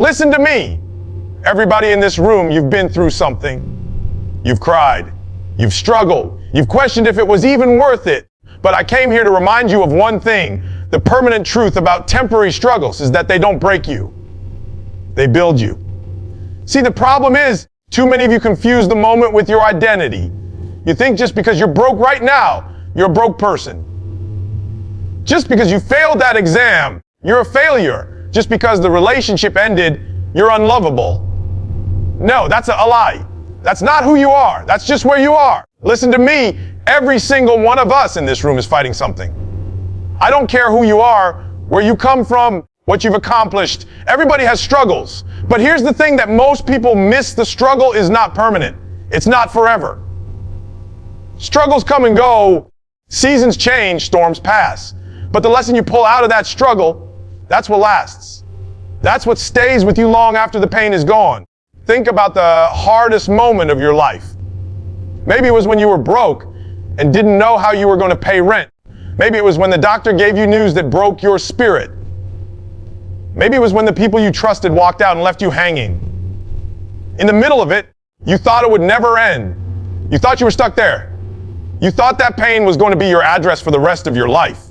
Listen to me. Everybody in this room, you've been through something. You've cried. You've struggled. You've questioned if it was even worth it. But I came here to remind you of one thing. The permanent truth about temporary struggles is that they don't break you. They build you. See, the problem is, too many of you confuse the moment with your identity. You think just because you're broke right now, you're a broke person. Just because you failed that exam, you're a failure. Just because the relationship ended, you're unlovable. No, that's a lie. That's not who you are. That's just where you are. Listen to me. Every single one of us in this room is fighting something. I don't care who you are, where you come from, what you've accomplished. Everybody has struggles. But here's the thing that most people miss: the struggle is not permanent. It's not forever. Struggles come and go. Seasons change, storms pass. But the lesson you pull out of that struggle, that's what lasts. That's what stays with you long after the pain is gone. Think about the hardest moment of your life. Maybe it was when you were broke and didn't know how you were going to pay rent. Maybe it was when the doctor gave you news that broke your spirit. Maybe it was when the people you trusted walked out and left you hanging. In the middle of it, you thought it would never end. You thought you were stuck there. You thought that pain was going to be your address for the rest of your life.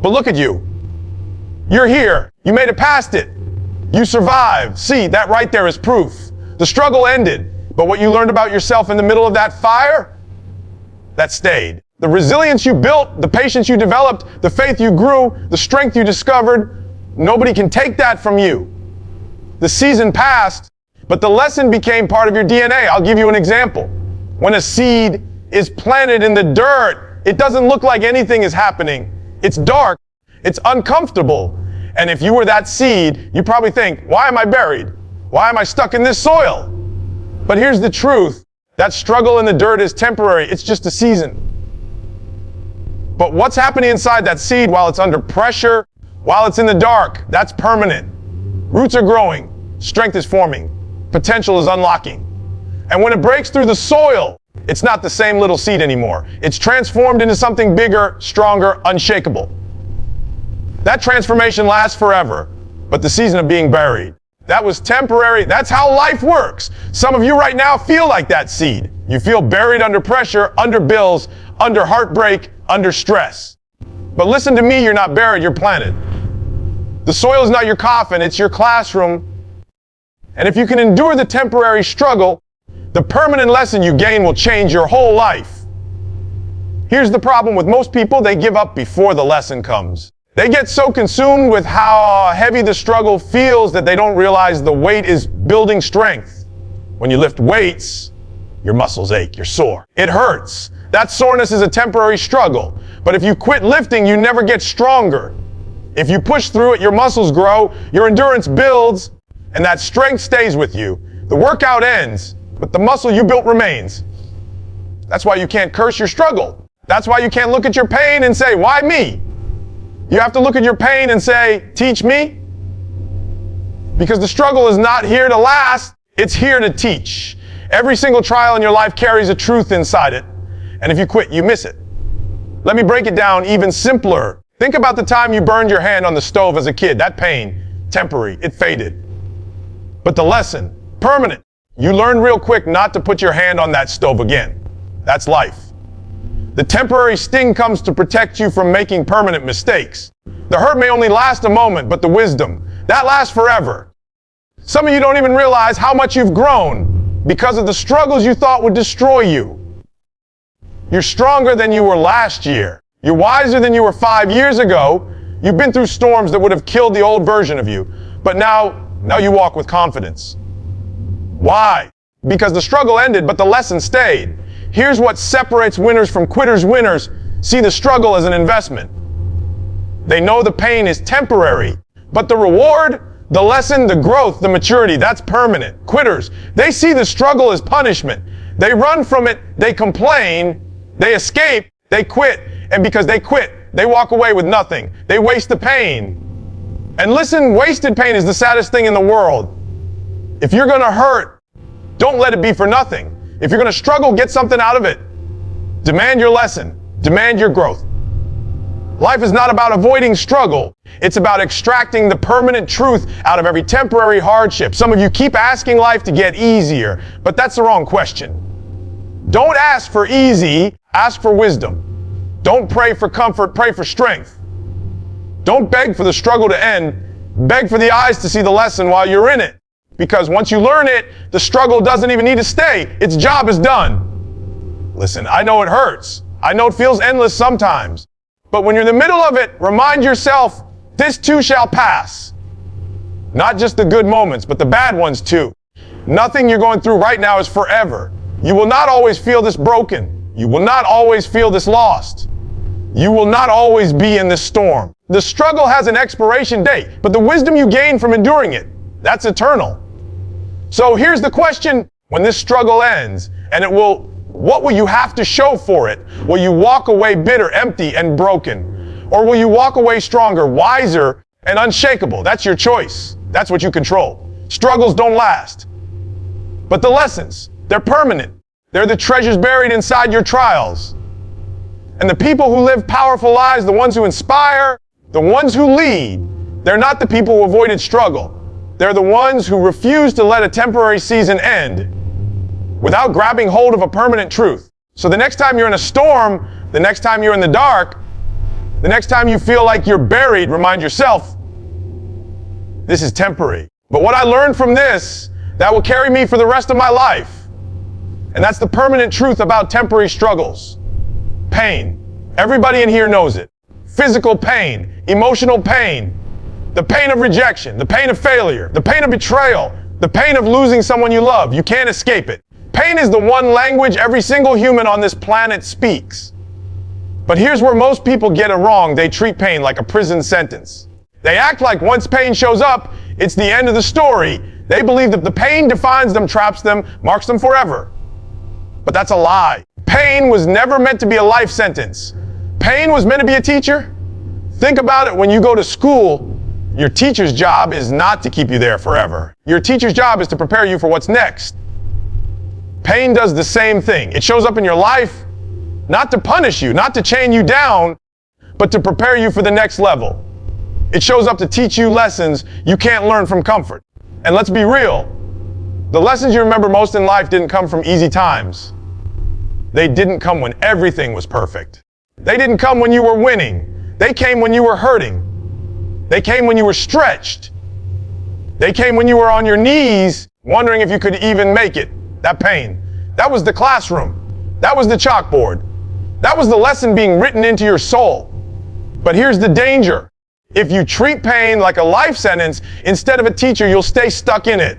But look at you. You're here. You made it past it. You survived. See, that right there is proof. The struggle ended, but what you learned about yourself in the middle of that fire, that stayed. The resilience you built, the patience you developed, the faith you grew, the strength you discovered, nobody can take that from you. The season passed, but the lesson became part of your DNA. I'll give you an example. When a seed is planted in the dirt, it doesn't look like anything is happening. It's dark. It's uncomfortable. And if you were that seed, you probably think, why am I buried? Why am I stuck in this soil? But here's the truth. That struggle in the dirt is temporary. It's just a season. But what's happening inside that seed while it's under pressure, while it's in the dark, that's permanent. Roots are growing. Strength is forming. Potential is unlocking. And when it breaks through the soil, it's not the same little seed anymore. It's transformed into something bigger, stronger, unshakable. That transformation lasts forever, but the season of being buried, that was temporary. That's how life works. Some of you right now feel like that seed. You feel buried under pressure, under bills, under heartbreak, under stress. But listen to me, you're not buried, you're planted. The soil is not your coffin, it's your classroom. And if you can endure the temporary struggle, the permanent lesson you gain will change your whole life. Here's the problem with most people: they give up before the lesson comes. They get so consumed with how heavy the struggle feels that they don't realize the weight is building strength. When you lift weights, your muscles ache, you're sore. It hurts. That soreness is a temporary struggle. But if you quit lifting, you never get stronger. If you push through it, your muscles grow, your endurance builds, and that strength stays with you. The workout ends, but the muscle you built remains. That's why you can't curse your struggle. That's why you can't look at your pain and say, why me? You have to look at your pain and say, teach me. Because the struggle is not here to last, it's here to teach. Every single trial in your life carries a truth inside it. And if you quit, you miss it. Let me break it down even simpler. Think about the time you burned your hand on the stove as a kid. That pain, temporary, it faded. But the lesson, permanent. You learn real quick not to put your hand on that stove again. That's life. The temporary sting comes to protect you from making permanent mistakes. The hurt may only last a moment, but the wisdom, that lasts forever. Some of you don't even realize how much you've grown because of the struggles you thought would destroy you. You're stronger than you were last year. You're wiser than you were 5 years ago. You've been through storms that would have killed the old version of you. But now you walk with confidence. Why? Because the struggle ended, but the lesson stayed. Here's what separates winners from quitters. Winners see the struggle as an investment. They know the pain is temporary, but the reward, the lesson, the growth, the maturity, that's permanent. Quitters, they see the struggle as punishment. They run from it, they complain, they escape, they quit. And because they quit, they walk away with nothing. They waste the pain. And listen, wasted pain is the saddest thing in the world. If you're going to hurt, don't let it be for nothing. If you're going to struggle, get something out of it. Demand your lesson. Demand your growth. Life is not about avoiding struggle. It's about extracting the permanent truth out of every temporary hardship. Some of you keep asking life to get easier, but that's the wrong question. Don't ask for easy, ask for wisdom. Don't pray for comfort, pray for strength. Don't beg for the struggle to end, beg for the eyes to see the lesson while you're in it. Because once you learn it, the struggle doesn't even need to stay. Its job is done. Listen, I know it hurts. I know it feels endless sometimes. But when you're in the middle of it, remind yourself, this too shall pass. Not just the good moments, but the bad ones too. Nothing you're going through right now is forever. You will not always feel this broken. You will not always feel this lost. You will not always be in this storm. The struggle has an expiration date, but the wisdom you gain from enduring it, that's eternal. So here's the question, when this struggle ends, and what will you have to show for it? Will you walk away bitter, empty, and broken? Or will you walk away stronger, wiser, and unshakable? That's your choice. That's what you control. Struggles don't last. But the lessons, they're permanent. They're the treasures buried inside your trials. And the people who live powerful lives, the ones who inspire, the ones who lead, they're not the people who avoided struggle. They're the ones who refuse to let a temporary season end without grabbing hold of a permanent truth. So the next time you're in a storm, the next time you're in the dark, the next time you feel like you're buried, remind yourself, this is temporary. But what I learned from this, that will carry me for the rest of my life. And that's the permanent truth about temporary struggles. Pain. Everybody in here knows it. Physical pain, emotional pain, the pain of rejection, the pain of failure, the pain of betrayal, the pain of losing someone you love. You can't escape it. Pain is the one language every single human on this planet speaks. But here's where most people get it wrong. They treat pain like a prison sentence. They act like once pain shows up, it's the end of the story. They believe that the pain defines them, traps them, marks them forever. But that's a lie. Pain was never meant to be a life sentence. Pain was meant to be a teacher. Think about it. When you go to school, your teacher's job is not to keep you there forever. Your teacher's job is to prepare you for what's next. Pain does the same thing. It shows up in your life not to punish you, not to chain you down, but to prepare you for the next level. It shows up to teach you lessons you can't learn from comfort. And let's be real, the lessons you remember most in life didn't come from easy times. They didn't come when everything was perfect. They didn't come when you were winning. They came when you were hurting. They came when you were stretched. They came when you were on your knees, wondering if you could even make it. That pain. That was the classroom. That was the chalkboard. That was the lesson being written into your soul. But here's the danger. If you treat pain like a life sentence, instead of a teacher, you'll stay stuck in it.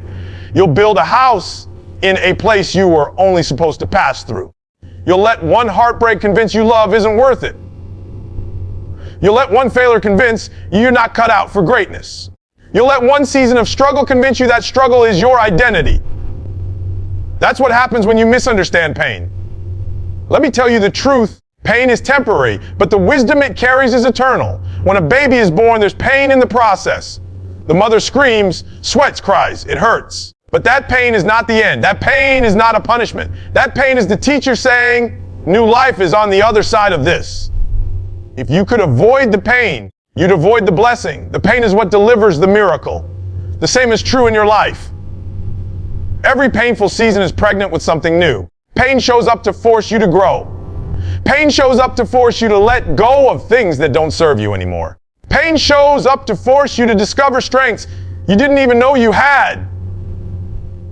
You'll build a house in a place you were only supposed to pass through. You'll let one heartbreak convince you love isn't worth it. You'll let one failure convince you're not cut out for greatness. You'll let one season of struggle convince you that struggle is your identity. That's what happens when you misunderstand pain. Let me tell you the truth. Pain is temporary, but the wisdom it carries is eternal. When a baby is born, there's pain in the process. The mother screams, sweats, cries, it hurts. But that pain is not the end. That pain is not a punishment. That pain is the teacher saying, new life is on the other side of this. If you could avoid the pain, you'd avoid the blessing. The pain is what delivers the miracle. The same is true in your life. Every painful season is pregnant with something new. Pain shows up to force you to grow. Pain shows up to force you to let go of things that don't serve you anymore. Pain shows up to force you to discover strengths you didn't even know you had.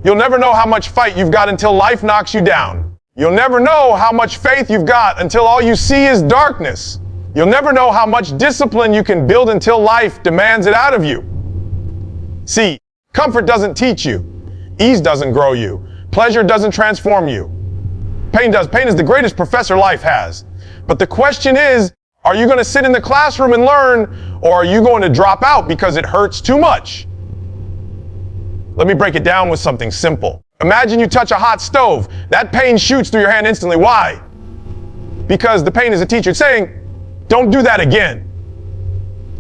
You'll never know how much fight you've got until life knocks you down. You'll never know how much faith you've got until all you see is darkness. You'll never know how much discipline you can build until life demands it out of you. See, comfort doesn't teach you. Ease doesn't grow you. Pleasure doesn't transform you. Pain does. Pain is the greatest professor life has. But the question is, are you going to sit in the classroom and learn, or are you going to drop out because it hurts too much? Let me break it down with something simple. Imagine you touch a hot stove. That pain shoots through your hand instantly. Why? Because the pain is a teacher saying, don't do that again.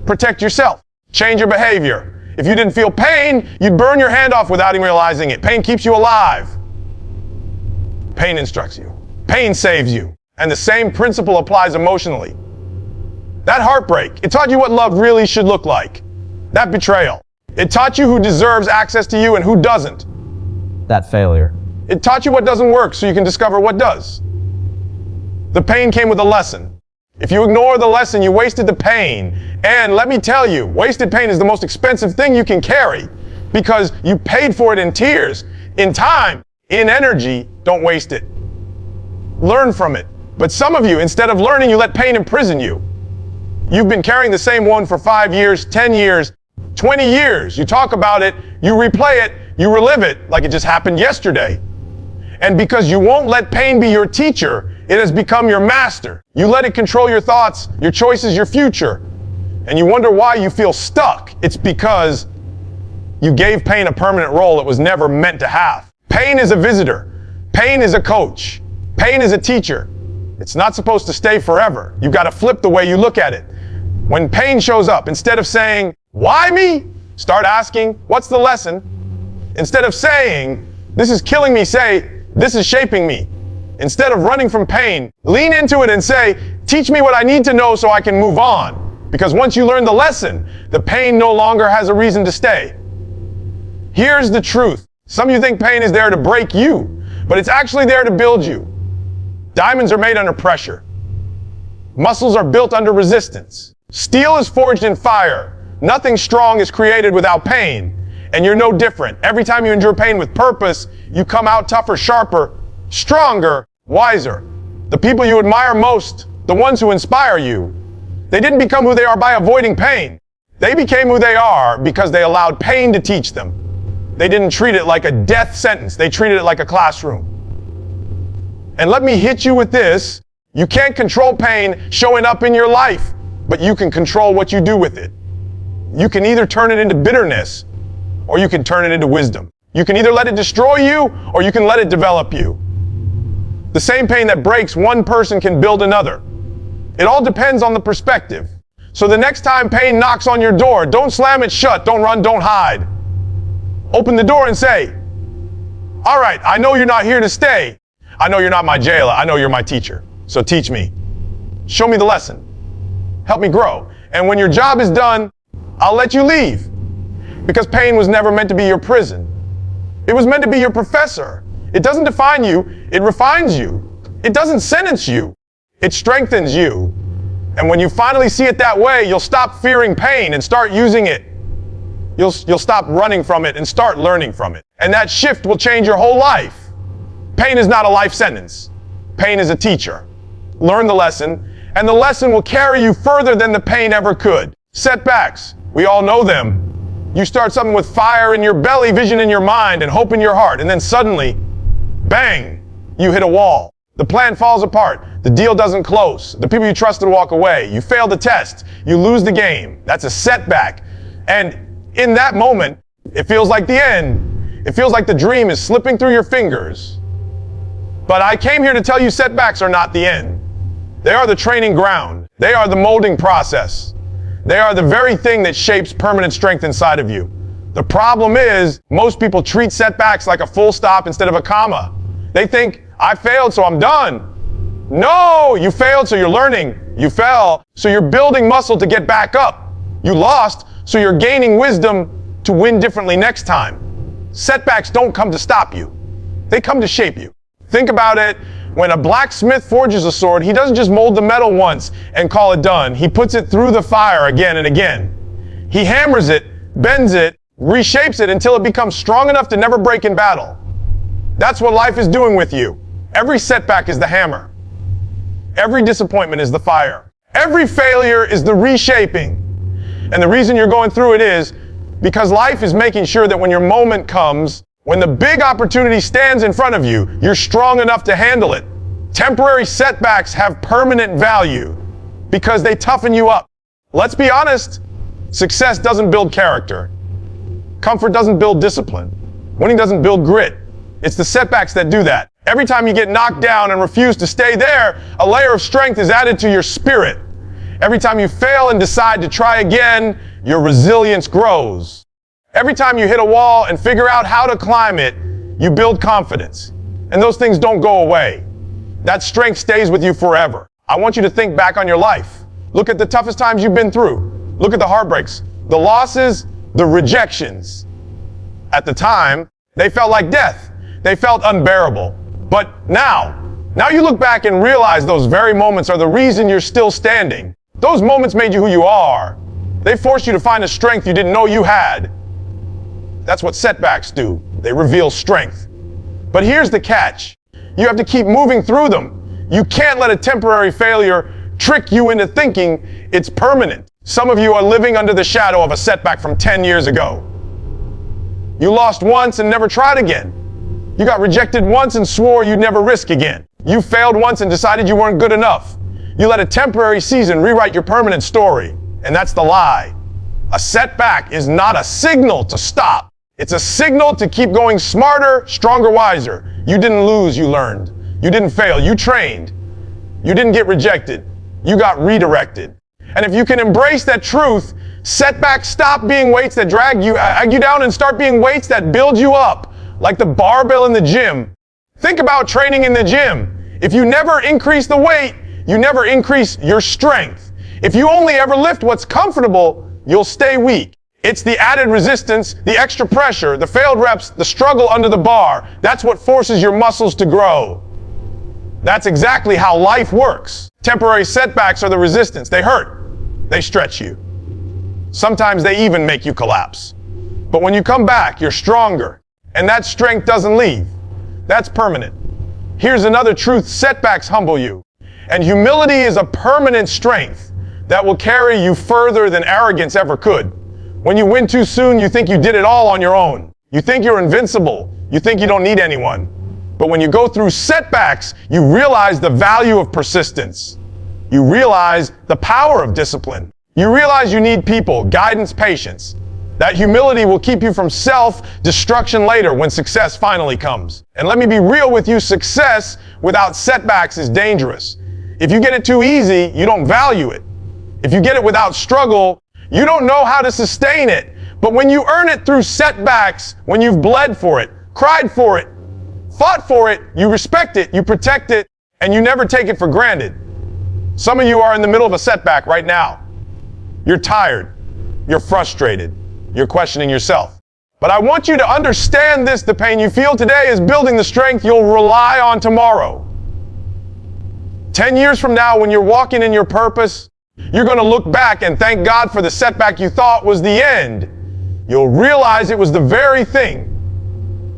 Protect yourself. Change your behavior. If you didn't feel pain, you'd burn your hand off without even realizing it. Pain keeps you alive. Pain instructs you. Pain saves you. And the same principle applies emotionally. That heartbreak. It taught you what love really should look like. That betrayal. It taught you who deserves access to you and who doesn't. That failure. It taught you what doesn't work so you can discover what does. The pain came with a lesson. If you ignore the lesson, you wasted the pain. And let me tell you, wasted pain is the most expensive thing you can carry because you paid for it in tears, in time, in energy. Don't waste it. Learn from it. But some of you, instead of learning, you let pain imprison you. You've been carrying the same one for 5 years, 10 years, 20 years. You talk about it, you replay it, you relive it like it just happened yesterday. And because you won't let pain be your teacher, it has become your master. You let it control your thoughts, your choices, your future. And you wonder why you feel stuck. It's because you gave pain a permanent role it was never meant to have. Pain is a visitor. Pain is a coach. Pain is a teacher. It's not supposed to stay forever. You've got to flip the way you look at it. When pain shows up, instead of saying, why me? Start asking, what's the lesson? Instead of saying, this is killing me, say, this is shaping me. Instead of running from pain, lean into it and say, teach me what I need to know so I can move on. Because once you learn the lesson, the pain no longer has a reason to stay. Here's the truth. Some of you think pain is there to break you, but it's actually there to build you. Diamonds are made under pressure. Muscles are built under resistance. Steel is forged in fire. Nothing strong is created without pain. And you're no different. Every time you endure pain with purpose, you come out tougher, sharper, stronger, wiser. The people you admire most, the ones who inspire you, they didn't become who they are by avoiding pain. They became who they are because they allowed pain to teach them. They didn't treat it like a death sentence. They treated it like a classroom. And let me hit you with this. You can't control pain showing up in your life, but you can control what you do with it. You can either turn it into bitterness, or you can turn it into wisdom. You can either let it destroy you, or you can let it develop you. The same pain that breaks one person can build another. It all depends on the perspective. So the next time pain knocks on your door, don't slam it shut, don't run, don't hide. Open the door and say, all right, I know you're not here to stay. I know you're not my jailer. I know you're my teacher. So teach me. Show me the lesson. Help me grow. And when your job is done, I'll let you leave. Because pain was never meant to be your prison. It was meant to be your professor. It doesn't define you. It refines you. It doesn't sentence you. It strengthens you. And when you finally see it that way, you'll stop fearing pain and start using it. You'll stop running from it and start learning from it. And that shift will change your whole life. Pain is not a life sentence. Pain is a teacher. Learn the lesson, and the lesson will carry you further than the pain ever could. Setbacks, we all know them. You start something with fire in your belly, vision in your mind, and hope in your heart, and then suddenly, bang, you hit a wall. The plan falls apart. The deal doesn't close. The people you trusted walk away. You fail the test. You lose the game. That's a setback. And in that moment, it feels like the end. It feels like the dream is slipping through your fingers. But I came here to tell you setbacks are not the end. They are the training ground. They are the molding process. They are the very thing that shapes permanent strength inside of you. The problem is, most people treat setbacks like a full stop instead of a comma. They think, I failed, so I'm done. No, you failed, so you're learning. You fell, so you're building muscle to get back up. You lost, so you're gaining wisdom to win differently next time. Setbacks don't come to stop you. They come to shape you. Think about it. When a blacksmith forges a sword, he doesn't just mold the metal once and call it done. He puts it through the fire again and again. He hammers it, bends it, reshapes it until it becomes strong enough to never break in battle. That's what life is doing with you. Every setback is the hammer. Every disappointment is the fire. Every failure is the reshaping. And the reason you're going through it is because life is making sure that when your moment comes, when the big opportunity stands in front of you, you're strong enough to handle it. Temporary setbacks have permanent value because they toughen you up. Let's be honest, success doesn't build character. Comfort doesn't build discipline. Winning doesn't build grit. It's the setbacks that do that. Every time you get knocked down and refuse to stay there, a layer of strength is added to your spirit. Every time you fail and decide to try again, your resilience grows. Every time you hit a wall and figure out how to climb it, you build confidence. And those things don't go away. That strength stays with you forever. I want you to think back on your life. Look at the toughest times you've been through. Look at the heartbreaks, the losses, the rejections. At the time, they felt like death. They felt unbearable. But now you look back and realize those very moments are the reason you're still standing. Those moments made you who you are. They forced you to find a strength you didn't know you had. That's what setbacks do. They reveal strength. But here's the catch. You have to keep moving through them. You can't let a temporary failure trick you into thinking it's permanent. Some of you are living under the shadow of a setback from 10 years ago. You lost once and never tried again. You got rejected once and swore you'd never risk again. You failed once and decided you weren't good enough. You let a temporary season rewrite your permanent story. And that's the lie. A setback is not a signal to stop. It's a signal to keep going smarter, stronger, wiser. You didn't lose, you learned. You didn't fail, you trained. You didn't get rejected, you got redirected. And if you can embrace that truth, setbacks stop being weights that drag you down and start being weights that build you up, like the barbell in the gym. Think about training in the gym. If you never increase the weight, you never increase your strength. If you only ever lift what's comfortable, you'll stay weak. It's the added resistance, the extra pressure, the failed reps, the struggle under the bar. That's what forces your muscles to grow. That's exactly how life works. Temporary setbacks are the resistance. They hurt. They stretch you. Sometimes they even make you collapse. But when you come back, you're stronger. And that strength doesn't leave. That's permanent. Here's another truth. Setbacks humble you. And humility is a permanent strength that will carry you further than arrogance ever could. When you win too soon, you think you did it all on your own. You think you're invincible. You think you don't need anyone. But when you go through setbacks, you realize the value of persistence. You realize the power of discipline. You realize you need people, guidance, patience. That humility will keep you from self-destruction later when success finally comes. And let me be real with you, success without setbacks is dangerous. If you get it too easy, you don't value it. If you get it without struggle, you don't know how to sustain it. But when you earn it through setbacks, when you've bled for it, cried for it, fought for it, you respect it, you protect it, and you never take it for granted. Some of you are in the middle of a setback right now. You're tired. You're frustrated. You're questioning yourself. But I want you to understand this. The pain you feel today is building the strength you'll rely on tomorrow. 10 years from now, when you're walking in your purpose, you're going to look back and thank God for the setback you thought was the end. You'll realize it was the very thing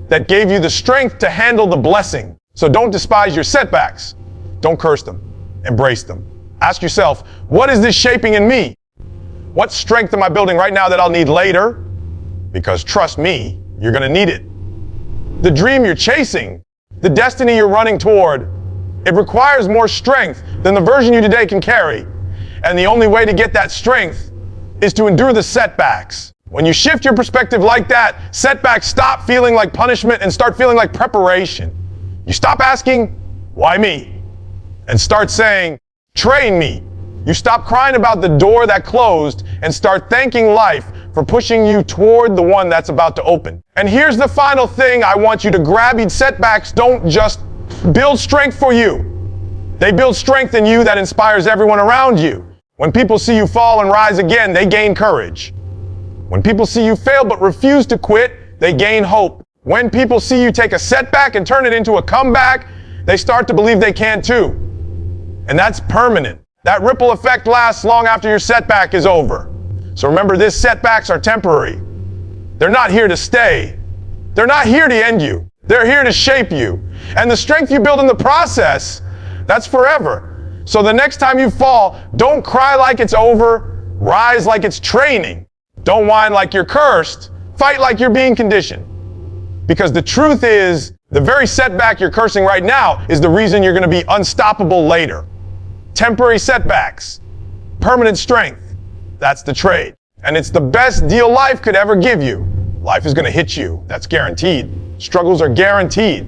that gave you the strength to handle the blessing. So don't despise your setbacks. Don't curse them. Embrace them. Ask yourself, what is this shaping in me? What strength am I building right now that I'll need later? Because trust me, you're going to need it. The dream you're chasing, the destiny you're running toward, it requires more strength than the version you today can carry. And the only way to get that strength is to endure the setbacks. When you shift your perspective like that, setbacks stop feeling like punishment and start feeling like preparation. You stop asking, why me? And start saying, train me. You stop crying about the door that closed and start thanking life for pushing you toward the one that's about to open. And here's the final thing I want you to grab. Setbacks don't just build strength for you. They build strength in you that inspires everyone around you. When people see you fall and rise again, they gain courage. When people see you fail but refuse to quit, they gain hope. When people see you take a setback and turn it into a comeback, they start to believe they can too. And that's permanent. That ripple effect lasts long after your setback is over. So remember this, setbacks are temporary. They're not here to stay. They're not here to end you. They're here to shape you. And the strength you build in the process, that's forever. So the next time you fall, don't cry like it's over, rise like it's training. Don't whine like you're cursed, fight like you're being conditioned. Because the truth is, the very setback you're cursing right now is the reason you're going to be unstoppable later. Temporary setbacks, permanent strength, that's the trade. And it's the best deal life could ever give you. Life is going to hit you, that's guaranteed. Struggles are guaranteed.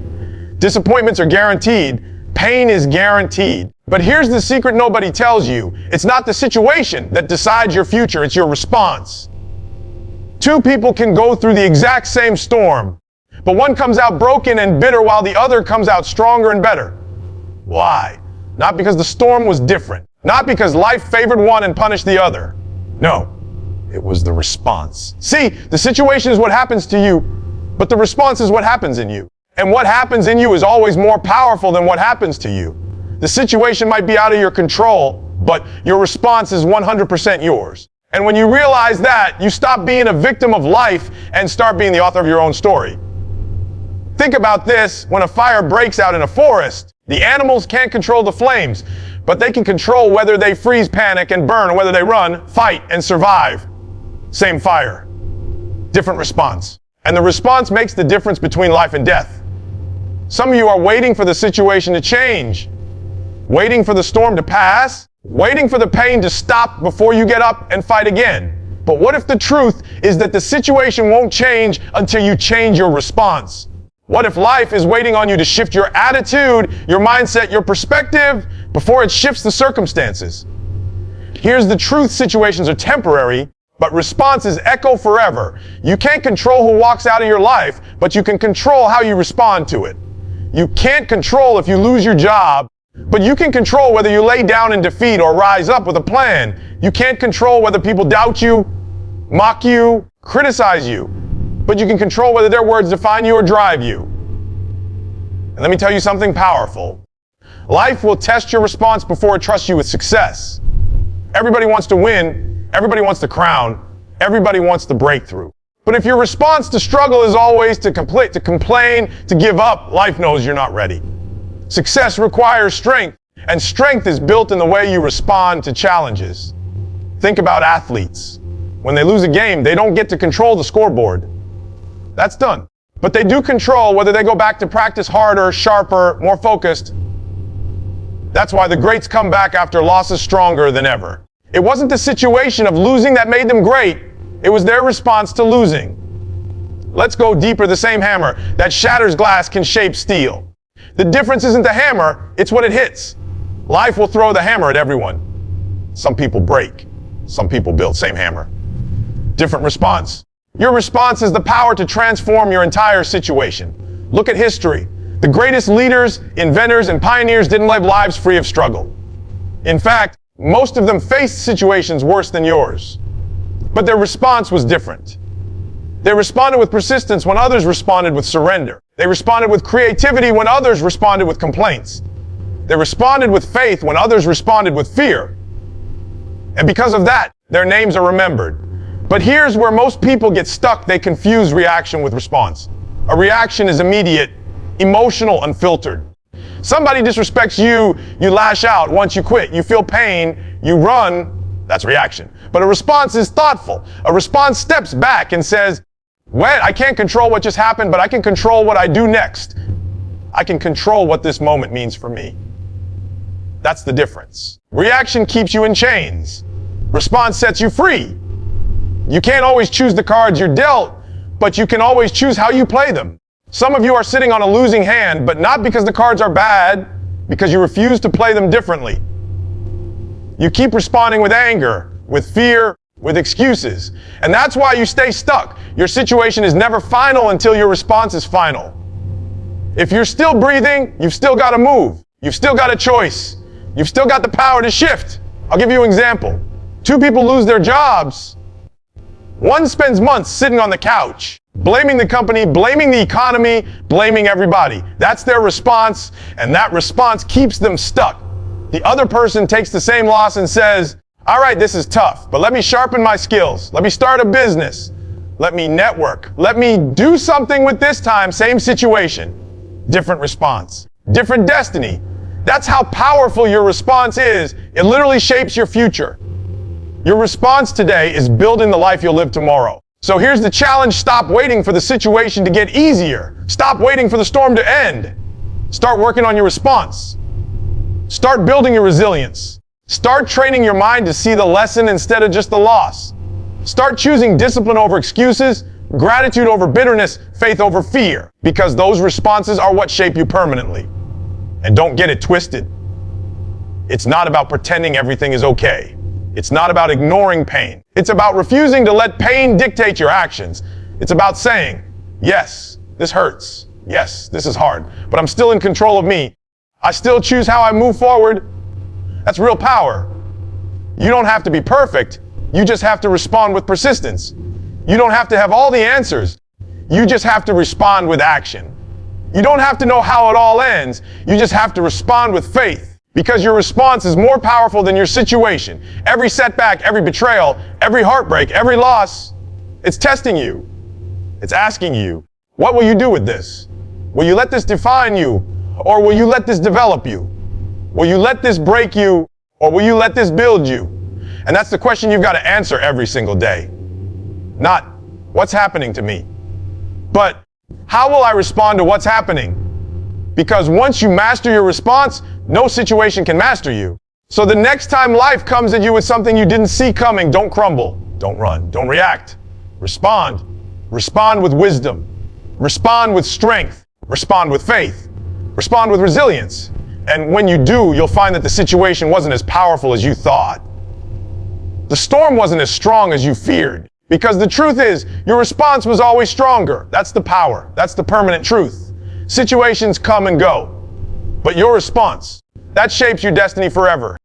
Disappointments are guaranteed. Pain is guaranteed. But here's the secret nobody tells you. It's not the situation that decides your future, it's your response. Two people can go through the exact same storm, but one comes out broken and bitter while the other comes out stronger and better. Why? Not because the storm was different. Not because life favored one and punished the other. No, it was the response. See, the situation is what happens to you, but the response is what happens in you. And what happens in you is always more powerful than what happens to you. The situation might be out of your control, but your response is 100% yours. And when you realize that, you stop being a victim of life and start being the author of your own story. Think about this: when a fire breaks out in a forest, the animals can't control the flames, but they can control whether they freeze, panic, and burn, or whether they run, fight, and survive. Same fire, different response. And the response makes the difference between life and death. Some of you are waiting for the situation to change, waiting for the storm to pass, waiting for the pain to stop before you get up and fight again. But what if the truth is that the situation won't change until you change your response? What if life is waiting on you to shift your attitude, your mindset, your perspective before it shifts the circumstances? Here's the truth: situations are temporary, but responses echo forever. You can't control who walks out of your life, but you can control how you respond to it. You can't control if you lose your job, but you can control whether you lay down in defeat or rise up with a plan. You can't control whether people doubt you, mock you, criticize you, but you can control whether their words define you or drive you. And let me tell you something powerful. Life will test your response before it trusts you with success. Everybody wants to win. Everybody wants the crown. Everybody wants the breakthrough. But if your response to struggle is always to complain, to give up, life knows you're not ready. Success requires strength, and strength is built in the way you respond to challenges. Think about athletes. When they lose a game, they don't get to control the scoreboard. That's done. But they do control whether they go back to practice harder, sharper, more focused. That's why the greats come back after losses stronger than ever. It wasn't the situation of losing that made them great. It was their response to losing. Let's go deeper. The same hammer that shatters glass can shape steel. The difference isn't the hammer, it's what it hits. Life will throw the hammer at everyone. Some people break. Some people build. Same hammer. Different response. Your response is the power to transform your entire situation. Look at history. The greatest leaders, inventors, and pioneers didn't live lives free of struggle. In fact, most of them faced situations worse than yours. But their response was different. They responded with persistence when others responded with surrender. They responded with creativity when others responded with complaints. They responded with faith when others responded with fear. And because of that, their names are remembered. But here's where most people get stuck. They confuse reaction with response. A reaction is immediate, emotional, unfiltered. Somebody disrespects you, you lash out. Once you quit, you feel pain, you run. That's reaction. But a response is thoughtful. A response steps back and says, well, I can't control what just happened, but I can control what I do next. I can control what this moment means for me. That's the difference. Reaction keeps you in chains. Response sets you free. You can't always choose the cards you're dealt, but you can always choose how you play them. Some of you are sitting on a losing hand, but not because the cards are bad, because you refuse to play them differently. You keep responding with anger, with fear, with excuses. And that's why you stay stuck. Your situation is never final until your response is final. If you're still breathing, you've still got to move. You've still got a choice. You've still got the power to shift. I'll give you an example. 2 people lose their jobs. One spends months sitting on the couch, blaming the company, blaming the economy, blaming everybody. That's their response, and that response keeps them stuck. The other person takes the same loss and says, all right, this is tough, but let me sharpen my skills. Let me start a business. Let me network. Let me do something with this time. Same situation. Different response. Different destiny. That's how powerful your response is. It literally shapes your future. Your response today is building the life you'll live tomorrow. So here's the challenge. Stop waiting for the situation to get easier. Stop waiting for the storm to end. Start working on your response. Start building your resilience. Start training your mind to see the lesson instead of just the loss. Start choosing discipline over excuses, gratitude over bitterness, faith over fear, because those responses are what shape you permanently. And don't get it twisted. It's not about pretending everything is okay. It's not about ignoring pain. It's about refusing to let pain dictate your actions. It's about saying, yes, this hurts. Yes, this is hard, but I'm still in control of me. I still choose how I move forward. That's real power. You don't have to be perfect. You just have to respond with persistence. You don't have to have all the answers. You just have to respond with action. You don't have to know how it all ends. You just have to respond with faith, because your response is more powerful than your situation. Every setback, every betrayal, every heartbreak, every loss, it's testing you. It's asking you, what will you do with this? Will you let this define you, or will you let this develop you? Will you let this break you, or will you let this build you? And that's the question you've got to answer every single day. Not, what's happening to me? But, how will I respond to what's happening? Because once you master your response, no situation can master you. So the next time life comes at you with something you didn't see coming, don't crumble, don't run, don't react. Respond. Respond with wisdom. Respond with strength. Respond with faith. Respond with resilience. And when you do, you'll find that the situation wasn't as powerful as you thought. The storm wasn't as strong as you feared. Because the truth is, your response was always stronger. That's the power. That's the permanent truth. Situations come and go. But your response, that shapes your destiny forever.